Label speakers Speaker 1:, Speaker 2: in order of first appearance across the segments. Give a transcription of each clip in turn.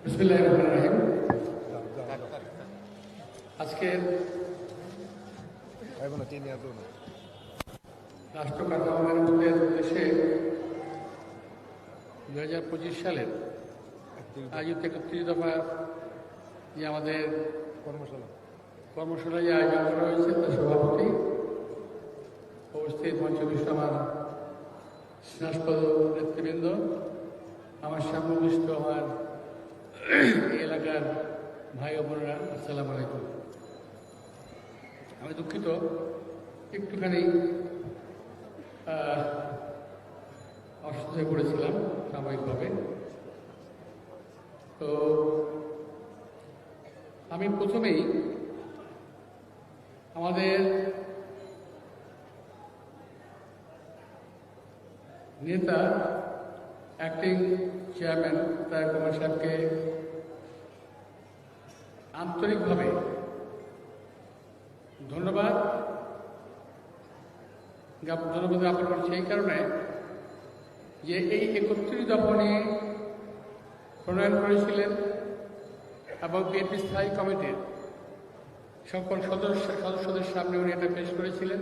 Speaker 1: বিসমিল্লাহির রহমানির রহিম। আজকের রাষ্ট্র কাঠামো মেরামতের উদ্দেশ্যে 2025 সালের আয়োজিত 31 দফা যে আমাদের কর্মশালা যে আয়োজন করা হয়েছে তার সভাপতি উপস্থিত মঞ্চবিষ্ট আমার স্নেহাস্পদ নেতৃবৃন্দ, আমার সামনে আমার এলাকার ভাই ও বোনেরা, আসসালামু আলাইকুম। আমি দুঃখিত, একটুখানি অসুস্থ হয়ে পড়েছিলাম স্বাভাবিকভাবে। তো আমি প্রথমেই আমাদের নেতা অ্যাক্টিং চেয়ারম্যান তারেক রহমান সাহেবকে আন্তরিকভাবে ধন্যবাদ জ্ঞাপন করছি এই কারণে যে এই 31 দফা নিয়ে প্রণয়ন করেছিলেন এবং বিএনপি স্থায়ী কমিটির সকল সদস্যদের সামনে উনি এটা পেশ করেছিলেন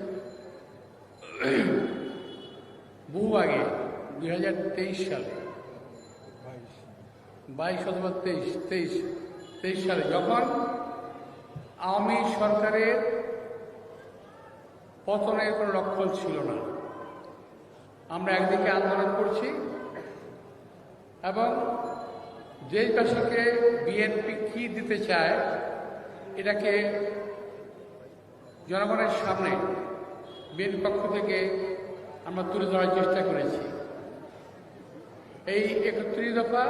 Speaker 1: বহু আগে 2023 সালে 22 অথবা 23 সালে যখন আওয়ামী সরকারের পতনের কোনো লক্ষণ ছিল না। আমরা একদিকে আন্দোলন করছি এবং দেশবাসীকে বিএনপি কি দিতে চায় এটাকে জনগণের সামনে বিএনপি পক্ষ থেকে আমরা তুলে ধরার চেষ্টা করেছি। এই 31 দফা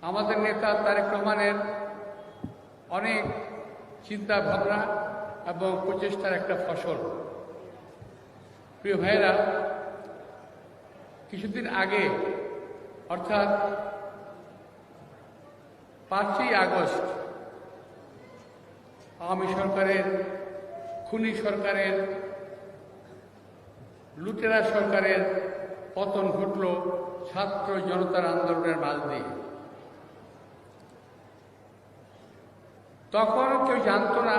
Speaker 1: আমাদের নেতা তারেক রহমানের অনেক চিন্তা ভাবনা এবং প্রচেষ্টার একটা ফসল। প্রিয় ভাইয়েরা, কিছুদিন আগে অর্থাৎ 5ই আগস্ট আওয়ামী সরকারের, খুনি সরকারের, লুটেরা সরকারের পতন ঘটল ছাত্র জনতার আন্দোলনের মাঝ দিয়ে। তখন কেউ জানতো না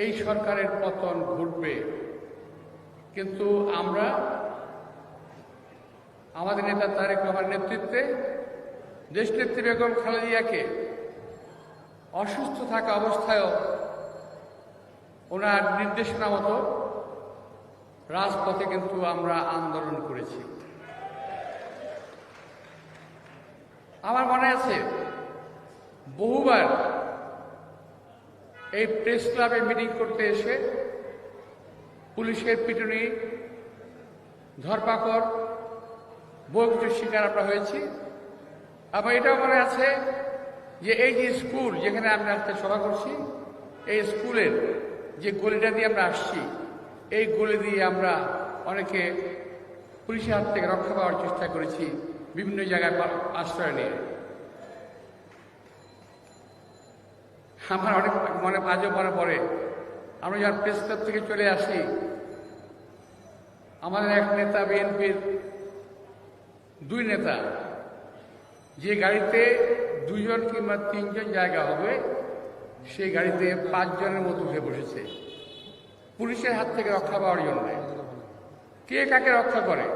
Speaker 1: এই সরকারের পতন ঘটবে, কিন্তু আমরা আমাদের নেতা তারেক রহমানের নেতৃত্বে দেশনেত্রী বেগম খালেদা জিয়াকে অসুস্থ থাকা অবস্থায়ও ওনার নির্দেশনা মতো রাজপথে কিন্তু আমরা আন্দোলন করেছি। আমার মনে আছে বহুবার এই প্রেস ক্লাবে মিটিং করতে এসে পুলিশের পিটুনি, ধরপাকড়, বহু কিছুর শিকার আমরা হয়েছি। আবার এটাও মনে আছে যে এই যে স্কুল যেখানে আমরা আজকে সভা করছি, এই স্কুলের যে গলিটা দিয়ে আমরা আসছি, এই গলি দিয়ে আমরা অনেকে পুলিশের হাত থেকে রক্ষা পাওয়ার চেষ্টা করেছি, বিভিন্ন জায়গায় আশ্রয় নিয়ে। আমার অনেক আজও মনে পড়ে, আমরা যখন প্রেস ক্লাব থেকে চলে আসি, আমাদের এক নেতা, বিএনপির 2 নেতা, যে গাড়িতে 2 জন কিংবা 3 জন জায়গা হবে সেই গাড়িতে 5 জনের মতো উঠে বসেছে পুলিশের হাত থেকে রক্ষা পাওয়ার জন্য। কে কাকে রক্ষা করে?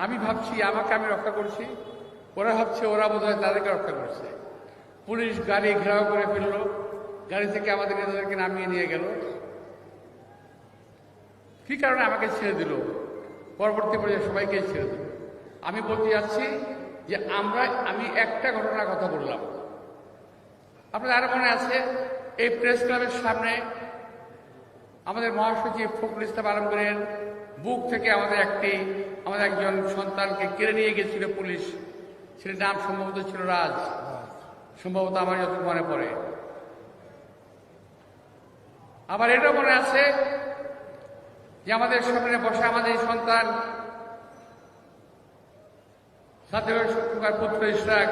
Speaker 1: আমি ভাবছি আমাকে আমি রক্ষা করছি, ওরা ভাবছে ওরা বোধহয় তাদেরকে রক্ষা করছে। পুলিশ গাড়ি ঘেরাও করে ফেললো, গাড়ি থেকে আমাদের নেতাদেরকে নামিয়ে নিয়ে গেল। কি কারণে আমাকে ছেড়ে দিল? পরবর্তী পর্যায়ে সবাইকে ছেড়ে দিল। আমি বলতে যাচ্ছি যে আমি একটা ঘটনার কথা বললাম। আপনাদের আরো মনে আছে, এই প্রেস ক্লাবের সামনে আমাদের মহাসচিব ফখরুল ইসলাম আলমগীরের বুক থেকে আমাদের একজন সন্তানকে কেড়ে নিয়ে গেছিল পুলিশ। সেটার নাম সম্ভবত ছিল রাজ, সম্ভবত আমার যতটুকু মনে পড়ে। আবার এটাও মনে আছে যে আমাদের সামনে বসে আমাদের সন্তান সাথের পুত্র ইশরাক,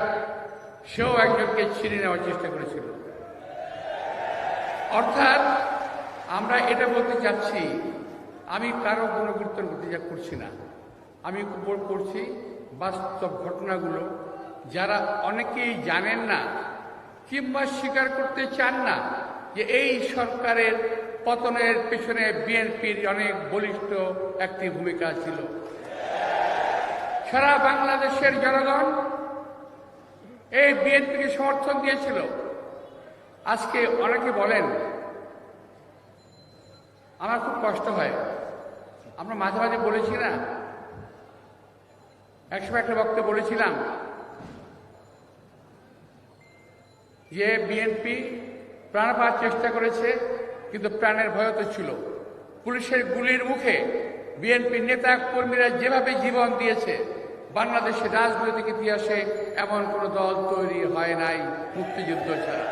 Speaker 1: সেও একজনকে ছিনে নেওয়ার চেষ্টা করেছিল। অর্থাৎ আমরা এটা বলতে চাচ্ছি, আমি কারো কোনো গুরুত্ব করছি না, আমি করছি বাস্তব ঘটনাগুলো যারা অনেকেই জানেন না কিংবা স্বীকার করতে চান না যে এই সরকারের পতনের পেছনে বিএনপির অনেক বলিষ্ঠ একটি ভূমিকা ছিল। সারা বাংলাদেশের জনগণ এই বিএনপিকে সমর্থন দিয়েছিল। আজকে অনেকে বলেন, আমার খুব কষ্ট হয়, আমরা মাঝে মাঝে বলেছি না, একসময় একটা বক্তব্য বলেছিলাম যে বিএনপি প্রাণ পাওয়ার চেষ্টা করেছে, কিন্তু প্রাণের ভয় তো ছিল। পুলিশের গুলির মুখে বিএনপির নেতা কর্মীরা যেভাবে জীবন দিয়েছে, বাংলাদেশের রাজনৈতিক ইতিহাসে এমন কোনো দল তৈরি হয় নাই মুক্তিযুদ্ধ ছাড়া।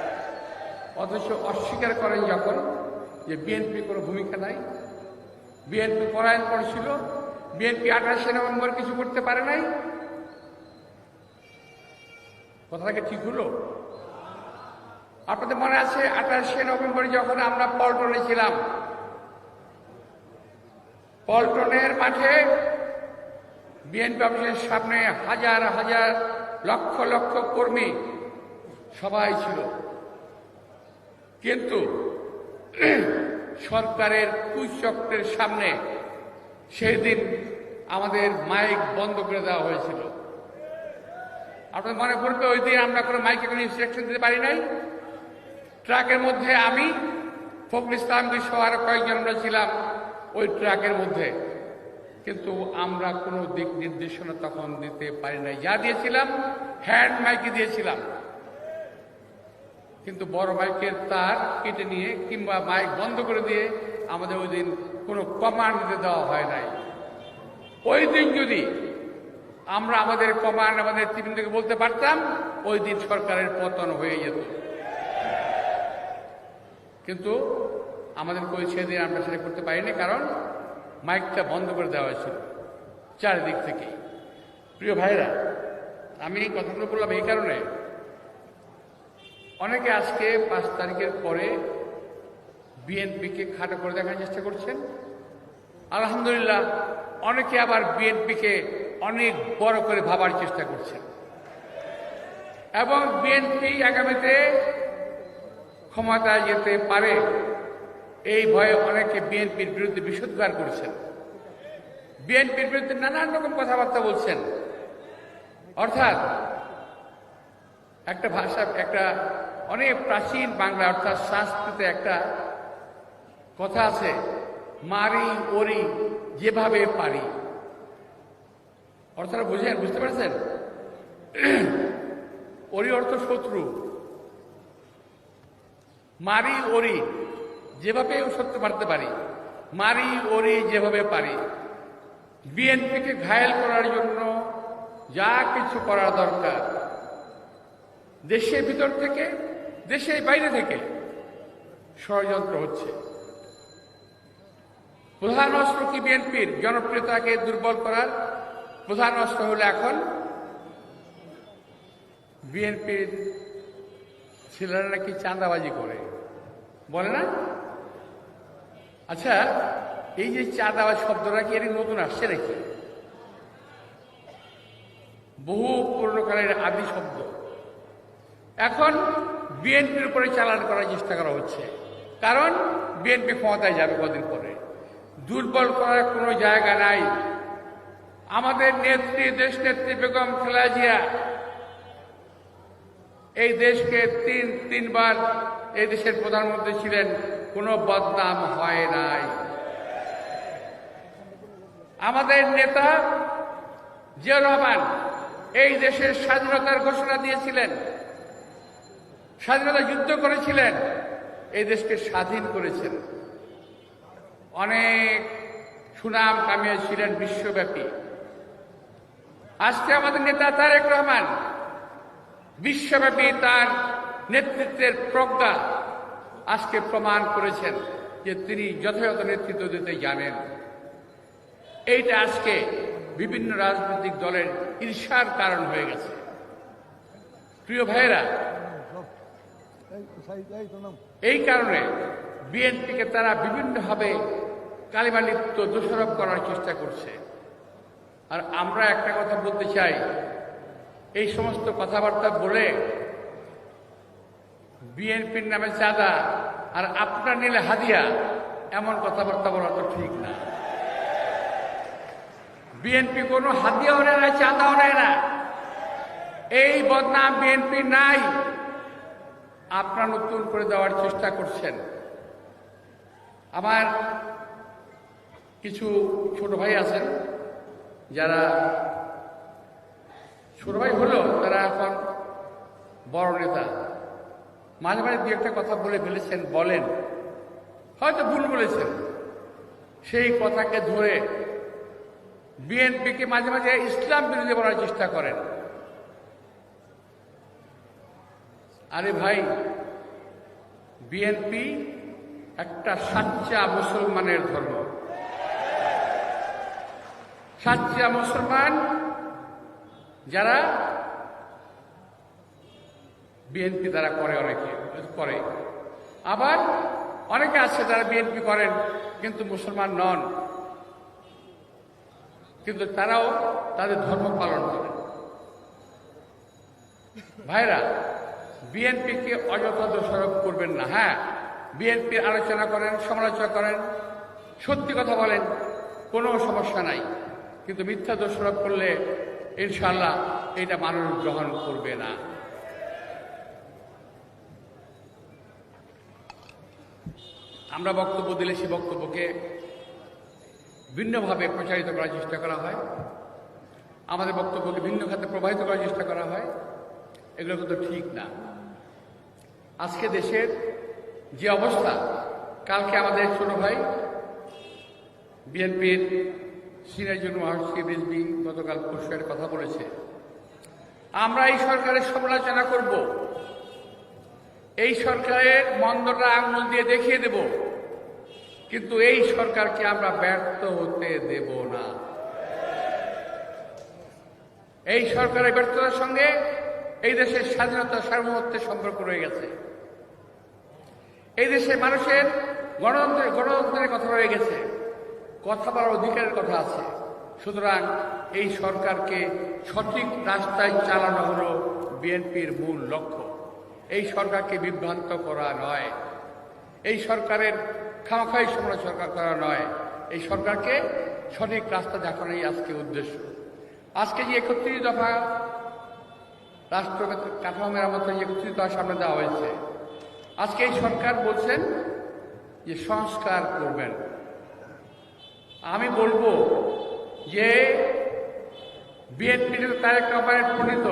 Speaker 1: অথচ অস্বীকার করেন যখন যে বিএনপি কোনো ভূমিকা নাই, বিএনপি পলায়ন করেছিল, বিএনপি 28শে নভেম্বর কিছু করতে পারে নাই। কথাটাকে ঠিক হলো? আপনাদের মনে আছে 28শে নভেম্বর যখন আমরা পল্টনে ছিলাম, পল্টনের মাঠে বিএনপি অফিসের সামনে হাজার হাজার লক্ষ লক্ষ কর্মী সবাই ছিল, কিন্তু সরকারের কুচক্রের সামনে সেই দিন আমাদের মাইক বন্ধ করে দেওয়া হয়েছিল। আপনাদের মনে পড়বে ওই দিন আমরা কোনো মাইকে কোনো ইনস্ট্রাকশন দিতে পারি নাই। ট্রাকের মধ্যে আমি, ফখরুল ইসলাম সহ আরো কয়েকজন আমরা ছিলাম ওই ট্রাকের মধ্যে, কিন্তু আমরা কোনো দিক নির্দেশনা তখন দিতে পারি নাই। যা দিয়েছিলাম হ্যান্ড মাইকে দিয়েছিলাম, কিন্তু বড় মাইকের তার কেটে নিয়ে কিংবা মাইক বন্ধ করে দিয়ে আমাদের ওই দিন কোনো কমান্ড দিতে দেওয়া হয় নাই। ওই দিন যদি আমরা আমাদের কমান্ড আমাদের টিমকে বলতে পারতাম, ওই দিন সরকারের পতন হয়ে যেত। কিন্তু আমাদের কই সেদিন আমরা সেটা করতে পারিনি, কারণ মাইকটা বন্ধ করে দেওয়া হয়েছিল চারিদিক থেকে। প্রিয় ভাইরা, আমি এই কথাগুলো বললাম এই কারণে, অনেকে আজকে 5 তারিখের পরে বিএনপিকে খাটো করে দেখার চেষ্টা করছেন। আলহামদুলিল্লাহ, অনেকে আবার বিএনপিকে অনেক বড় করে ভাবার চেষ্টা করছেন এবং বিএনপি আগামীতে ক্ষমতায় যেতে পারে এই ভয়ে অনেকে বিএনপির বিরুদ্ধে বিষোদ্গার করছেন, বিএনপির বিরুদ্ধে নানান রকম কথাবার্তা বলছেন। অর্থাৎ একটা ভাষা, একটা অনেক প্রাচীন বাংলা অর্থাৎ সংস্কৃতে একটা কথা আছে, মারি ওরি যেভাবে পারি। অর্থাৎ বুঝতে পারছেন? ওরি অর্থ শত্রু, মারি ওরি যেভাবে শত্রু মারতে পারি, মারি ওরি যেভাবে পারি। বিএনপিকে ঘায়েল করার জন্য যা কিছু করা দরকার, দেশের ভিতর থেকে দেশের বাইরে থেকে ষড়যন্ত্র হচ্ছে। প্রধান অস্ত্র কি বিএনপির জনপ্রিয়তাকে দুর্বল করার প্রধান অস্ত্র হলো এখন বিএনপির ছেলেরা নাকি চাঁদাবাজি করে, বলে না? আচ্ছা, এই যে চাঁদাবাজ শব্দটা কি এর নতুন আসছে নাকি? বহু পুরনোকালের আদি শব্দ। এখন বিএনপির উপরে চালান করার চেষ্টা করা হচ্ছে, কারণ বিএনপি ক্ষমতায় যাবে কদিন পরে। দুর্বল করার কোনো জায়গা নাই। আমাদের নেত্রী, দেশ নেত্রী বেগম খালেদা জিয়া এই দেশকে তিনবার এই দেশের প্রধানমন্ত্রী ছিলেন, কোনো বদনাম হয় নাই। আমাদের নেতা জিয়াউর রহমান এই দেশের স্বাধীনতার ঘোষণা দিয়েছিলেন, স্বাধীনতা যুদ্ধ করেছিলেন, এই দেশকে স্বাধীন করেছেন, অনেক সুনাম কামিয়েছিলেন বিশ্বব্যাপী। আজকে আমাদের নেতা তারেক রহমান বিশ্বব্যাপী তার নেতৃত্বের প্রজ্ঞা আজকে প্রমাণ করেছেন যে তিনি যথাযথ নেতৃত্ব দিতে জানেন। এইটা আজকে বিভিন্ন রাজনৈতিক দলের ঈর্ষার কারণ হয়ে গেছে। প্রিয় ভাইয়েরা, এই কারণে বিএনপিকে তারা বিভিন্নভাবে কালিমালিপ্ত দোষারোপ করার চেষ্টা করছে। আর আমরা একটা কথা বলতে চাই, এই সমস্ত কথাবার্তা বলে বিএনপির নামে চাঁদা আর আপনার নিলে হাদিয়া, এমন কথাবার্তা বলা তো ঠিক না। বিএনপি কোনো হাদিয়াও নেয় না, চাঁদাও নেয় না। এই বদনাম বিএনপি নাই, আপনারা নতুন করে দেওয়ার চেষ্টা করছেন। আমার কিছু ছোট ভাই আছেন, যারা ছোট ভাই হলেও তারা এখন বড় নেতা, মাঝে মাঝে দু একটা কথা বলে ফেলেছেন, বলেন, হয়তো ভুল বলেছেন, সেই কথাকে ধরে বিএনপিকে মাঝে মাঝে ইসলাম বিরোধী বলার চেষ্টা করেন। আরে ভাই, বিএনপি একটা সাচ্চা মুসলমানের ধর্ম। সাচ্চা মুসলমান যারা বিএনপি তারা করে, অনেকে করে, আবার অনেকে আছে যারা বিএনপি করেন কিন্তু মুসলমান নন, কিন্তু তারাও তাদের ধর্ম পালন করেন। ভাইরা, বিএনপিকে অযথা দোষারোপ করবেন না। হ্যাঁ, বিএনপির আলোচনা করেন, সমালোচনা করেন, সত্যি কথা বলেন, কোনো সমস্যা নাই, কিন্তু মিথ্যা দোষারোপ করলে ইনশাআল্লাহ এটা মানুষ গ্রহণ করবে না। আমরা বক্তব্য দিলে সেই বক্তব্যকে ভিন্নভাবে প্রচারিত করার চেষ্টা করা হয়, আমাদের বক্তব্যকে ভিন্ন খাতে প্রবাহিত করার চেষ্টা করা হয়। এগুলো কিন্তু ঠিক না। আজকে দেশের যে অবস্থা, কালকে আমাদের ছোট ভাই বিএনপির সিনিয়র যুগ্ম মহাসচিব রিজভী গতকাল পরশুর কথা বলেছে, আমরা এই সরকারের সমালোচনা করব, এই সরকারের মন্দটা আঙুল দিয়ে দেখিয়ে দেব, কিন্তু এই সরকারকে আমরা ব্যর্থ হতে দেব না। এই সরকারের ব্যর্থতার সঙ্গে এই দেশের স্বাধীনতা সার্বভৌমত্বের সম্পর্ক রয়ে গেছে, এই দেশের মানুষের গণতন্ত্রের কথা রয়ে গেছে, কথা বলার অধিকারের কথা আছে। সুতরাং এই সরকারকে সঠিক রাস্তায় চালানো হলো বিএনপির মূল লক্ষ্য। এই সরকারকে বিভ্রান্ত করা নয়, এই সরকারের খামখাই সমালোচনা করা নয়, এই সরকারকে সঠিক রাস্তা দেখানোই আজকে উদ্দেশ্য। আজকে যে ৩১ দফা রাষ্ট্র কাঠামো মেরামতের যে ৩১ দফা সামনে দেওয়া হয়েছে, আজকে এই সরকার বলছেন যে সংস্কার করবেন। আমি বলবো যে বিএনপি তারেক রহমানের প্রণীত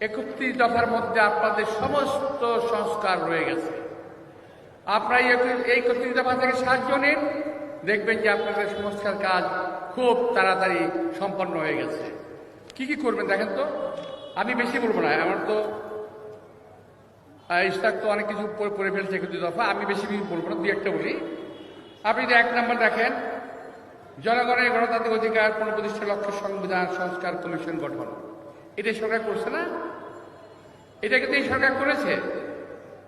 Speaker 1: ৩১ দফার মধ্যে আপনাদের সমস্ত সংস্কার রয়ে গেছে। আপনারা এই ৩১ দফা থেকে সাহায্য নিন, দেখবেন যে আপনাদের সংস্কার কাজ খুব তাড়াতাড়ি সম্পন্ন হয়ে গেছে। কি কি করবেন দেখেন তো, আমি বেশি বলবো না, আমার তো ইস্তাক তো অনেক কিছু পড়ে ফেলছে ৩১ দফা, আমি বেশি বলবো না, ২-১টা বলি। আপনি যদি ১ নম্বর দেখেন, জনগণের গণতান্ত্রিক অধিকার পুনঃপ্রতিষ্ঠার লক্ষ্যে সংবিধান সংস্কার কমিশন গঠন। এটা সরকার করছে না? এটা কিন্তু এই সরকার করেছে,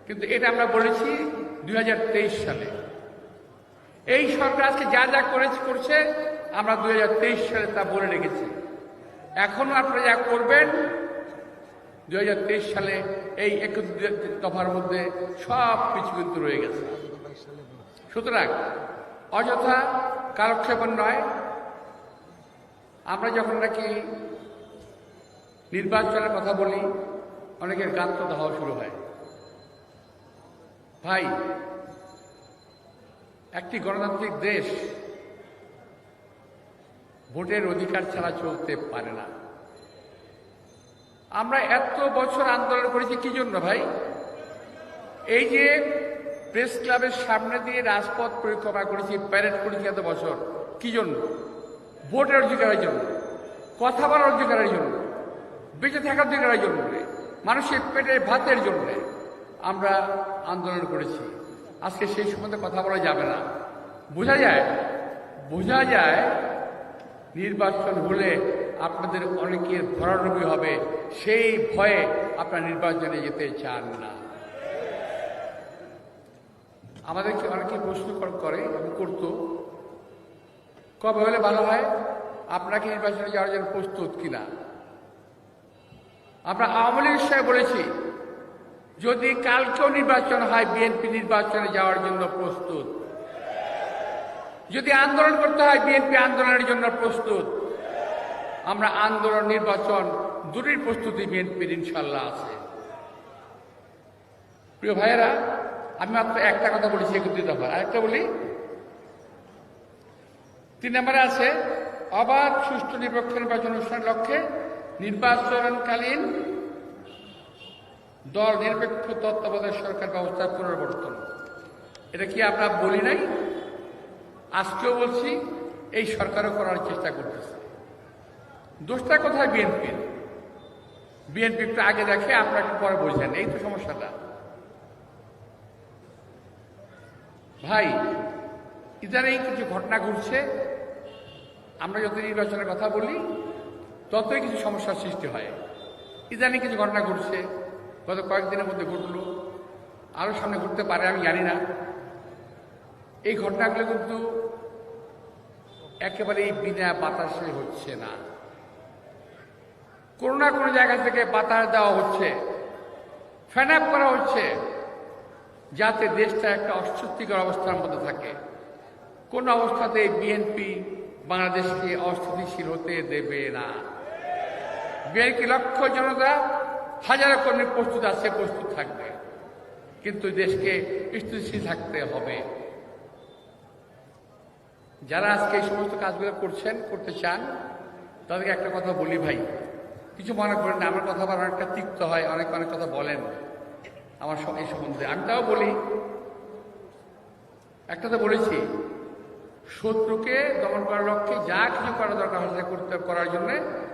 Speaker 1: কিন্তু এটা আমরা বলেছি ২০২৩ সালে। এই সরকার আজকে যা যা করছে আমরা ২০২৩ সালে তা বলে রেখেছি। এখনো আপনারা যা করবেন ২০২৩ সালে এই ৩১ দফার মধ্যে সব কিছু কিন্তু রয়ে গেছে। সুতরাং অযথা কালক্ষেপণ নয়। আমরা যখন নাকি নির্বাচনের কথা বলি, অনেকের গাত্র দাহ শুরু হয়। ভাই, একটি গণতান্ত্রিক দেশ ভোটের অধিকার ছাড়া চলতে পারে না। আমরা এত বছর আন্দোলন করেছি কি জন্য ভাই? এই যে প্রেস ক্লাবের সামনে দিয়ে রাজপথ পরিক্রমা করেছি, প্যারেড করেছি এত বছর, কি জন্য? ভোটের অধিকারের জন্য, কথা বলার অধিকারের জন্য, বেঁচে থাকার অধিকারের জন্য, মানুষের পেটের ভাতের জন্য আমরা আন্দোলন করেছি। আজকে সেই সম্বন্ধে কথা বলা যাবে না। বোঝা যায় নির্বাচন হলে আপনাদের অনেকের ভরাডুবি হবে, সেই ভয়ে আপনারা নির্বাচনে যেতে চান না। আমাদেরকে অনেকে প্রশ্ন করে, করতো, কবে হলে ভালো হয়, আপনাকে নির্বাচনে যাওয়ার জন্য প্রস্তুত কিনা? আমরা আওয়ামী লীগের সাথে বলেছি যদি কালকেও নির্বাচন হয় বিএনপি নির্বাচনে যাওয়ার জন্য প্রস্তুত, যদি আন্দোলন করতে হয় বিএনপি আন্দোলনের জন্য প্রস্তুত। আমরা আন্দোলন নির্বাচন দুটির প্রস্তুতি বিএনপির ইনশাল্লাহ আছে। প্রিয় ভাইয়েরা, আমি মাত্র একটা কথা বলেছি 31 দফা, আরেকটা বলি। 3 নম্বরে আছে অবাধ সুষ্ঠু নিরপেক্ষ নির্বাচন অনুষ্ঠানের লক্ষ্যে নির্বাচনকালীন দল নিরপেক্ষ তত্ত্বাবধায়ক সরকার ব্যবস্থা পুনর্বর্তন। এটা কি আমরা বলি নাই? আজকেও বলছি, এই সরকারও করার চেষ্টা করতেছে। দোষটা কোথায় বিএনপির? বিএনপি একটু আগে দেখে, আপনারা একটু পরে বলছেন, এই তো সমস্যাটা। ভাই, ইদানিং কিছু ঘটনা ঘটছে, আমরা যত নির্বাচনের কথা বলি ততই কিছু সমস্যার সৃষ্টি হয়। ইদানিং কিছু ঘটনা ঘটছে, গত কয়েকদিনের মধ্যে ঘটল, আরও সামনে ঘটতে পারে, আমি জানি না। এই ঘটনাগুলো কিন্তু একেবারেই বিনা বাতাসে হচ্ছে না, কোনো না কোনো জায়গা থেকে বাতাস দেওয়া হচ্ছে, ফ্যান আপ করা হচ্ছে, যাতে দেশটা একটা অস্বস্তিকর অবস্থার মধ্যে থাকে। কোন অবস্থাতে বিএনপি বাংলাদেশকে অস্থিতিশীল হতে দেবে না। বিএনপি লক্ষ জনতা, হাজারো কর্মী প্রস্তুত আছে, প্রস্তুত থাকবে, কিন্তু দেশকে স্থিতিশীল থাকতে হবে। যারা আজকে এই সমস্ত কাজগুলো করছেন, করতে চান, তাদেরকে একটা কথা বলি ভাই, কিছু মনে করেন না, আমার কথা আবার অনেকটা তিক্ত হয়, অনেক অনেক কথা বলেন আমার এই সম্বন্ধে। আমি তাও বলি, একটা তো বলেছি, শত্রুকে দমন করার লক্ষ্যে যা কিছু করা দরকার হয় করার জন্য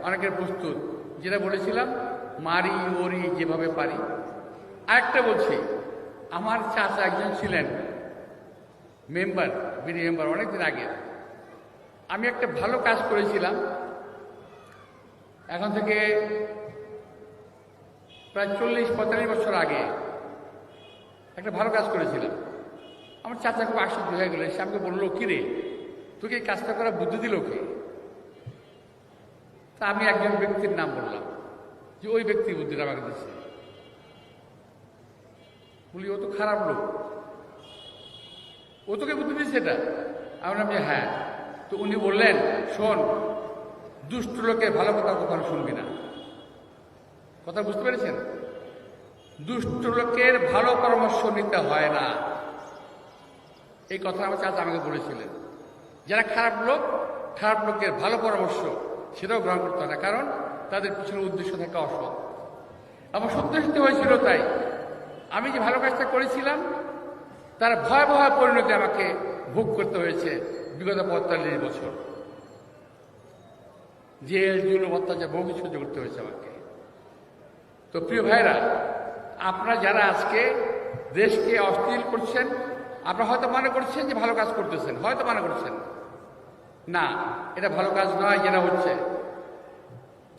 Speaker 1: অনেকের প্রস্তুত। যেটা বলেছিলাম, মারি মরি যেভাবে পারি। আরেকটা বলছি, আমার চাচা একজন ছিলেন মেম্বার, বিডি মেম্বার, অনেকদিন আগে। আমি একটা ভালো কাজ করেছিলাম, এখন থেকে প্রায় 40-45 বছর আগে একটা ভালো কাজ করেছিলাম। আমার চাচা খুব আশ্চর্য হয়ে গেল, সে আমাকে বললো, কিরে তোকে এই কাজটা করা বুদ্ধি দিল কে? তা আমি একজন ব্যক্তির নাম বললাম, যে ওই ব্যক্তি বুদ্ধিটা আমাকে দিচ্ছে। বলি, ও তো খারাপ লোক, ও তোকে বুদ্ধি দিচ্ছে এটা? আমি বললাম যে হ্যাঁ। তো উনি বললেন, শোন, দুষ্ট লোকের ভালো কথা কখনো শুনবি না। কথা বুঝতে পেরেছেন? দুষ্ট লোকের ভালো পরামর্শ নিতে হয় না, এই কথা আমার চাচা আমাকে বলেছিলেন। যারা খারাপ লোক, খারাপ লোকের ভালো পরামর্শ সেটাও গ্রহণ করতে হয় না, কারণ তাদের পিছনে উদ্দেশ্য থাকে অসৎ। আমার সন্তুষ্ট হয়েছিল, তাই আমি যে ভালো কাজটা করেছিলাম তার ভয়াবহ পরিণতি আমাকে ভোগ করতে হয়েছে বিগত 45 বছর। জেল, জুলুম, অত্যাচার বহু কিছু সহ্য করতে হয়েছে আমাকে। তো প্রিয় ভাইরা, আপনারা যারা আজকে দেশকে অস্থির করছেন, আপনারা হয়তো মনে করছেন যে ভালো কাজ করতেছেন, হয়তো মনে করছেন না, এটা ভালো কাজ নয় যেটা হচ্ছে।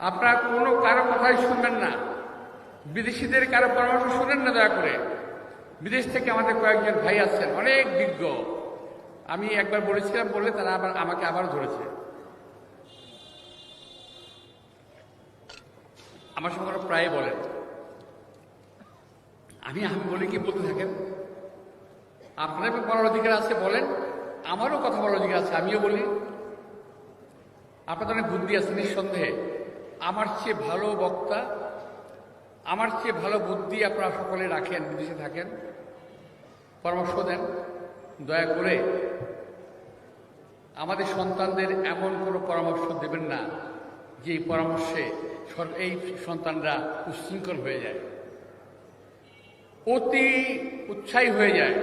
Speaker 1: আপনারা কোনো কারো কথাই শুনবেন না, বিদেশিদের কারো পরামর্শ শুনেন না দয়া করে। বিদেশ থেকে আমাদের কয়েকজন ভাই আসছেন, অনেক বিজ্ঞ। আমি একবার বলেছিলাম বলে তারা আবার আমাকে আবারও ধরেছে। আমার সঙ্গে প্রায় বলেন, আমি বলি কি বলতে থাকেন, আপনার বলার অধিকার আছে বলেন, আমারও কথা বলার অধিকার আছে, আমিও বলি। আপনাদের অনেক বুদ্ধি আছে নিঃসন্দেহে, আমার চেয়ে ভালো বক্তা, আমার চেয়ে ভালো বুদ্ধি আপনারা সকলে রাখেন, বিদেশে থাকেন, পরামর্শ দেন। দয়া করে আমাদের সন্তানদের এমন কোনো পরামর্শ দেবেন না যে এই পরামর্শে এই সন্তানরা উচ্ছৃঙ্খল হয়ে যায়, অতি উৎসাহী হয়ে যায়,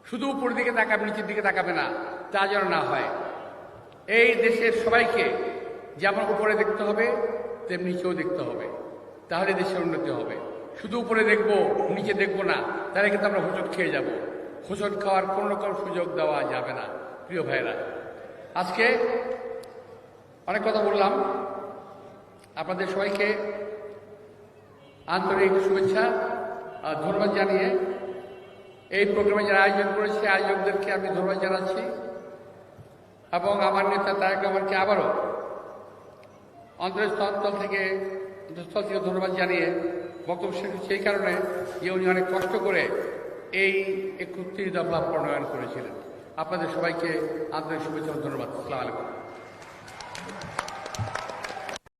Speaker 1: শুধু উপরের দিকে তাকাবে, নিচের দিকে তাকাবে না, তা যেন না হয়। এই দেশের সবাইকে যেমন উপরে দেখতে হবে তেমনি নিচেও দেখতে হবে, তাহলে দেশের উন্নতি হবে। শুধু উপরে দেখবো, নিচে দেখবো না, তাহলে কিন্তু আমরা হোঁচট খেয়ে যাব। হোঁচট খাওয়ার কোনো রকম সুযোগ দেওয়া যাবে না। প্রিয় ভাইয়েরা, আজকে অনেক কথা বললাম, আপনাদের সবাইকে আন্তরিক শুভেচ্ছা আর ধন্যবাদ জানিয়ে এই প্রোগ্রামে যারা আয়োজন করেছে, আয়োজকদেরকে আমি ধন্যবাদ জানাচ্ছি, এবং আমার নেতা তারেক রহমানকে আবারও অন্তরস্থল থেকে স্থল থেকে ধন্যবাদ জানিয়ে বক্তব্য শেষ করছি এই কারণে যে উনি অনেক কষ্ট করে এই 31 দফা প্রণয়ন করেছিলেন। আপনাদের সবাইকে আন্তরিক শুভেচ্ছা ও ধন্যবাদ। আসসালামু আলাইকুম।